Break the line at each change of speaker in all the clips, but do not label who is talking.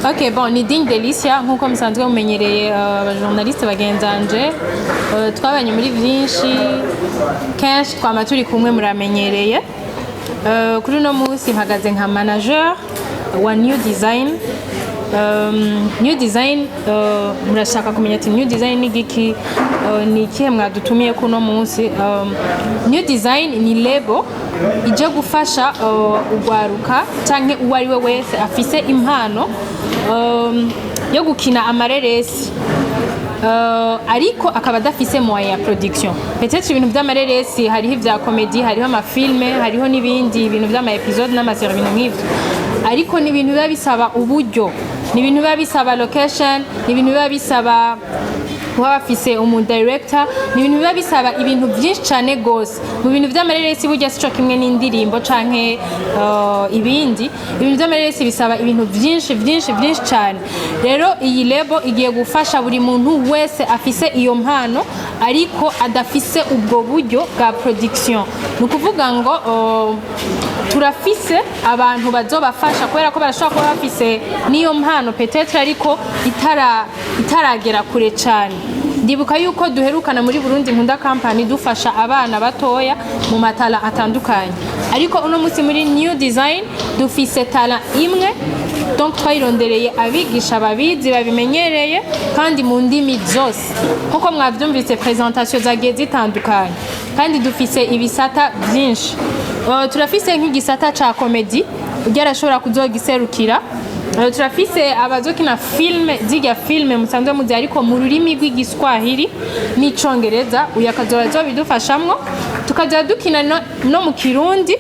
Ok, bon, ni Digne Delicia nk'uko musanzwe mumenyereye abajournaliste bagenzanje twabanye muri byinshi kenshi twama turi kumwe muramenyereye kuri no munsi mpagaze nka manager wa New Design. New Design murashaka kumenya ati New Design ni giki ni kihe mwadutumiye kuno munsi. New Design ni label ije gufasha ugwaruka canke uwo ari we wese afise impano yo gukina amareresi ariko akaba adafise moyen ya production. Peut-être ibintu by'amareresi hariho ivya comedy, hariho amafilme, hariho n'ibindi ibintu by'ama episode n'amaserie ibintu nk'ivyo, ariko ni ibintu biba bisaba uburyo, ni ibintu biba bisaba location, ni ibintu biba bisaba kuba bafise director, ni ibintu biba bisaba ibintu byinshi cyane gose. Mu bintu by'amareresi burya sico kimwe n'indirimbo canke ibindi, ibintu by'amareresi bisaba ibintu byinshi cyane. Rero iyi label igiye gufasha buri muntu wese afise iyo mpano ariko adafise ubwo buryo bwa production. Nukuvuga ngo turafise abantu bazobafasha kubera ko barashobora kuba bafise niyo mpano peut-être ariko itaragera kure cyane. Ndibuka yuko duherukana muri Burundi Nkunda Company dufasha abana batoya mu matala atandukanye, ariko uno munsi muri New Design dufise tala imwe, donc twayirondereye abigisha babizi babimenyereye kandi mu ndimi zose kuko mwavyumvise presentation zagiye zitandukanye, kandi dufise ibisata byinshi. Turafise nk'igisata ca comedy ugerashobora kuzogiserukira. Turafise abazokina filme zirya filme musanzwe muzi ariko mu rurimi rw'igiswahili n'icongereza, uyu akazoba bidufashamwo. Tukaja dukina no mu kirundi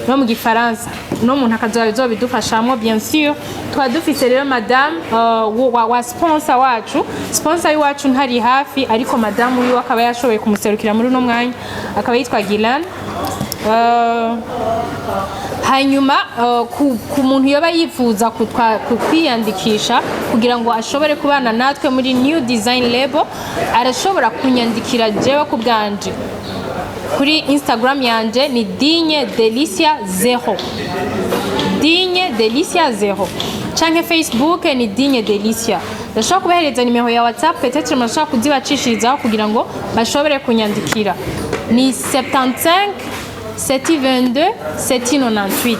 no mu gifaransa, no muntu akazoba bidufashamwo bien sûr. Twa dufise rero madame wa sponsor wacu, sponsor wacu ntari hafi ariko madame uyu akaba yashoboye kumuserukira muri no mwanya, akaba yitwa Gilan. Hanyuma ku muntu yoba yifuza kwiyandikisha kugira ngo ashobore kubana natwe muri New Design Label, arashobora kunyandikira jewe ku bwanje kuri Instagram yanje ni Digne Delicia 0, Digne Delicia 0, canke Facebook ni Digne Delicia. Ndashobora kubahereza nimero ya WhatsApp, peut-être murashobora kuzibacishirizaho kugira ngo bashobore kunyandikira. Ni 75 722 798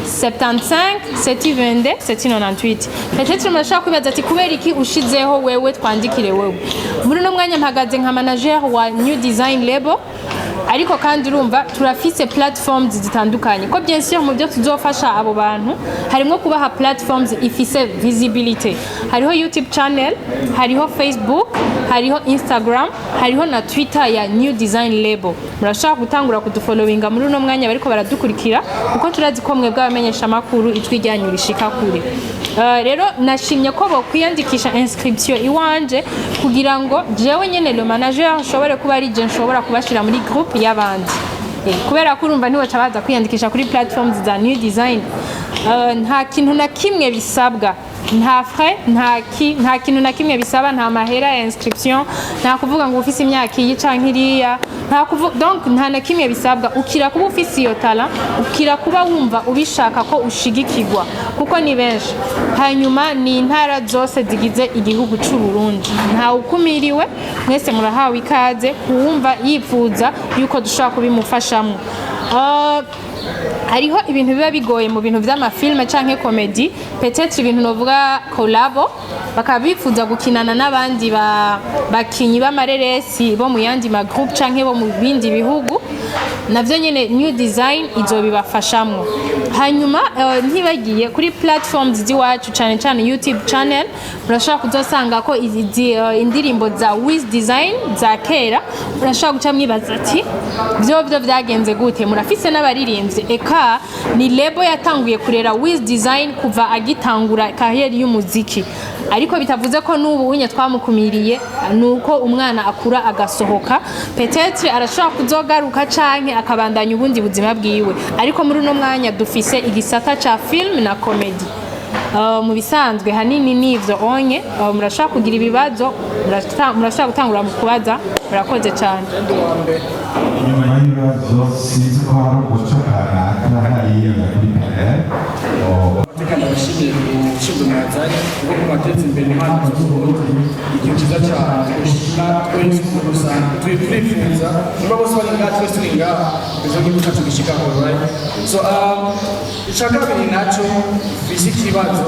75 722 798. Peut-être murashaka kwibaza ati kubera iki ushizeho wewe twandikire wewe. Muri no mwanya mpagaze nka manager wa New Design Label, ariko kandi urumva turafise platforms zitandukanye ko bien sûr mu byo tuzofasha abo bantu harimo kubaha platforms ifise visibility. Hariho YouTube channel, hariho Facebook, hariho Instagram, hariho na Twitter ya New Design Label. Murashaka gutangura kudufollowinga muri no mwanya bariko baradukurikira kuko turazi ko mwe bw'abamenyesha makuru ijwi ryanyu rishika kure. Rero nashimye ko bo kwiyandikisha inscription iwanje kugira ngo jewe nyene le manager nshobore kuba ari je nshobora kubashira muri group y'abandi. Kubera ko urumva niwe cabaza kwiyandikisha kuri platforms za New Design, nta kintu na kimwe bisabwa, nta frais, nta kintu na kimwe bisaba, nta mahera ya inscription, nta kuvuga ngo ufise imyaka iyi canke iriya, nta kuvuga donc nta na kimwe bisabwa. Ukira kuba ufise iyo talent, ukira kuba wumva ubishaka ko ushigikirwa kuko ni benshi. Hanyuma ni intara zose zigize igihugu c'u Burundi, nta ukumiriwe, mwese murahawe ikaze kuwumva yifuza yuko dushaka kubimufashamwo. Hariho ibintu biba bigoye mu bintu vy'amafilme canke comedy, peut-être ibintu novuga collabo, bakabifuza gukinana n'abandi bakinyi b'amareresi bo mu yandi ma group canke bo mu bindi bihugu, navyo nyene New Design izobibafashamwo. Hanyuma ntibagiye kuri platforms ziwacu cane cane YouTube channel, murashaka kuzosanga ko indirimbo za Wiz Design za kera, murashaka guca mwibaza ati byo vyagenze gute. Murafise n'abaririmbyi, eka ni label yatanguye kurera Wiz Design kuva agitangura kariyeri y'umuziki, ariko bitavuze ko n'ubu unye twamukumiriye, nuko umwana akura agasohoka, peut-être arashobora kuzogaruka canke akabandanya ubundi buzima bwiwe, ariko muri no mwanya dufise igisata ca film na comedy. Mu bisanzwe hanini nivyo onye. Murashaka kugira ibibazo, murashaka gutangura mu kubaza. Murakoze cyane.
Nyuma y'ibibazo sinzi ko hari umuco kanaka hariya kuri panel reka ndabashimiye gushinga umwazanye kuko kubateza imbere impano z'uburundi igihe cyiza cyane gushika twese muri rusange turifuza niba bose bari ngaha twese turi ngaha izo gihugu cyacu gishikaho right so icya kabiri nacyo bisi ikibazo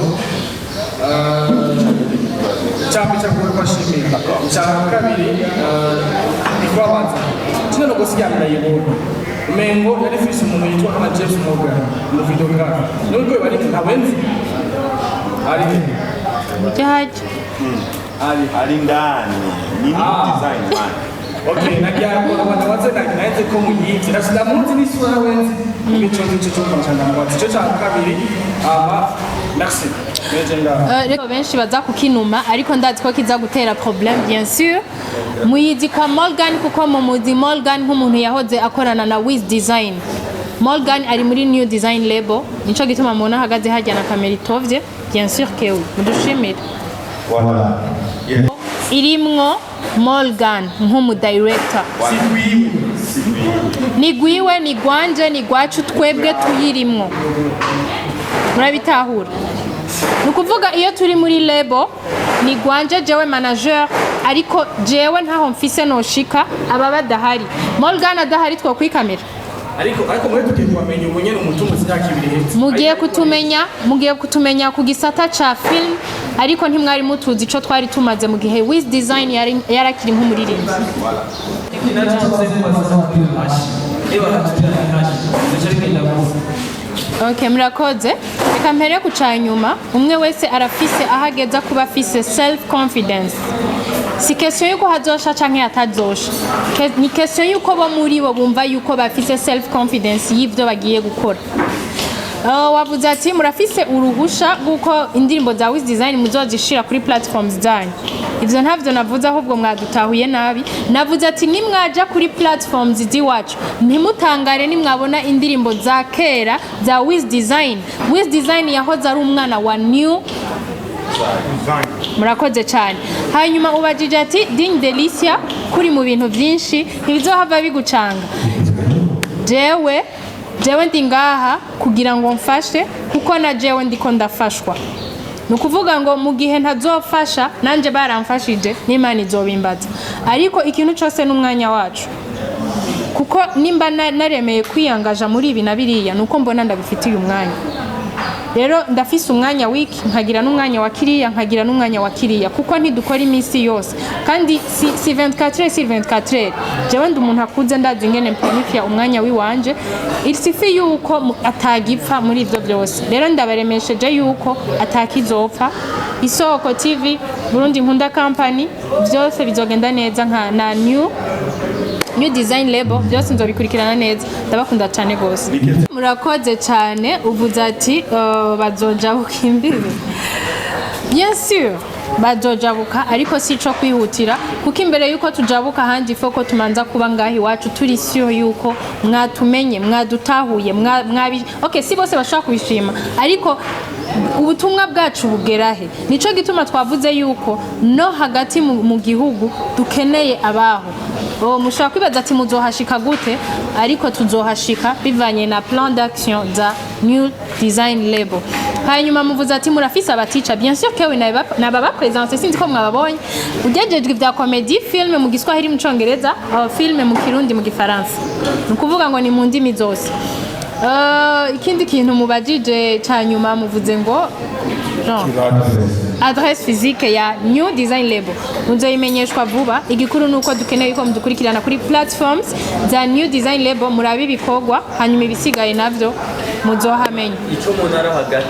cyangwa cyangwa kwashimira icya kabiri ni kwabanza kino no gusigamira yibona umengo yari fisi umuntu yitwa kama James Morgan mu video ngaha nubwo bari ntawenzi ari
Jahaji
ari ndani ni design man
okay nagia kwa waze na naende ko muyiti nashida munzi ni sura wenzi ibico cyo kwamchana ngwatsi cyo cya kabiri merci
rero benshi baza kukinuma ariko ndazi ko kiza gutera problème bien sûr muyizi kwa Morgan kuko mu muzi Morgan nk'umuntu yahoze akorana na Wiz Design. Morgan ari muri New Design Label nico gituma mubona hagaze hajya na kamera itovye bien sûr que oui mudushimire
voilà
irimwo Morgan nk'umu director ni gwiwe ni gwanje ni gwacu twebwe tuyirimwo murabitahura nukuvuga iyo turi muri label ni gwanje jewe manager ariko jewe ntaho mfise noshika aba badahari Morgan adahari two kuri kamera
ariko mwe tugiye kumenya ubunyene umutungo z'imyaka ibiri hetse
mugiye kutumenya ku gisata ca film ariko ntimwari mutuzi ico twari tumaze mu gihe Wiz Design yarakiri nk'umuririmbi Okay, murakoze. Reka mpere kuca nyuma. Umwe wese arafise ahageza kuba afise self confidence. Si question yuko hazosha canke atazosha. Ni question yuko bo muri bo bumva yuko bafise self confidence y'ivyo bagiye gukora. Wavuze ati murafise uruhusha guko indirimbo za Wiz Design muzozishira kuri platforms zanyu. Ivyo ntavyo navuze ahubwo mwadutahuye nabi. Navuze ati nimwaja kuri platforms ziwacu ntimutangare nimwabona indirimbo za kera za Wiz Design. Wiz Design yahoze ari umwana wa New murakoze cyane. Hanyuma ubajije ati Ding Delicia kuri mu bintu byinshi ntibizohava bigucanga. Jewe ndi ngaha kugira ngo mfashe kuko na jewe ndiko ndafashwa. Nukuvuga ngo mu gihe ntazofasha nanje baramfashije n'Imana izobimbaza. Ariko ikintu cyose n'umwanya wacu. Kuko nimba naremeye kwiyangaja muri ibi nabiriya nuko mbona ndabifitiye umwanya. Rero ndafise umwanya wiki nkagira n'umwanya wa kiriya nkagira n'umwanya wa kiriya kuko ntidukora iminsi yose kandi si 24 jewe ndi umuntu akuze ndazi ingene planifiya umwanya wiwanje ilsifi yuko atagipfa muri ivyo byose. Rero ndabaremesheje yuko atakizopfa. Isoko TV Burundi Nkunda Company byose bizogenda neza nka na New Design Label byose nzobikurikirana neza ndabakunda cyane gose. Murakoze cyane uvuze ati bazojabuka imbibi. Bien sûr bazojabuka ariko sico kwihutira kuko imbere yuko tujabuka handi foko tumanza kuba ngahi wacu turi sure yuko mwatumenye mwadutahuye mwabi okay si bose bashaka kubishima ariko ubutumwa bwacu bugerahe nico gituma twavuze yuko no hagati mu gihugu dukeneye abaho mushaka kwibaza ati muzohashika gute ariko tuzohashika bivanye na plan d'action za New Design Label. Hanyuma muvuze ati murafise abaticha bien sûr que nababa présence sinzi ko mwababonye ugejejwe vya comedy film mu Giswahili mu Congereza film mu Kirundi mu Gifaransa nukuvuga ngo ni mu ndimi zose. Ikindi kintu mubajije cyanyuma muvuze ngo adresse physique ya New Design Label muzoyimenyeshwa vuba. Igikuru nuko dukeneye ko mudukurikirana kuri platforms za New Design Label murabe ibikorwa hanyuma ibisigaye navyo muzohamenya.
Ico munara hagati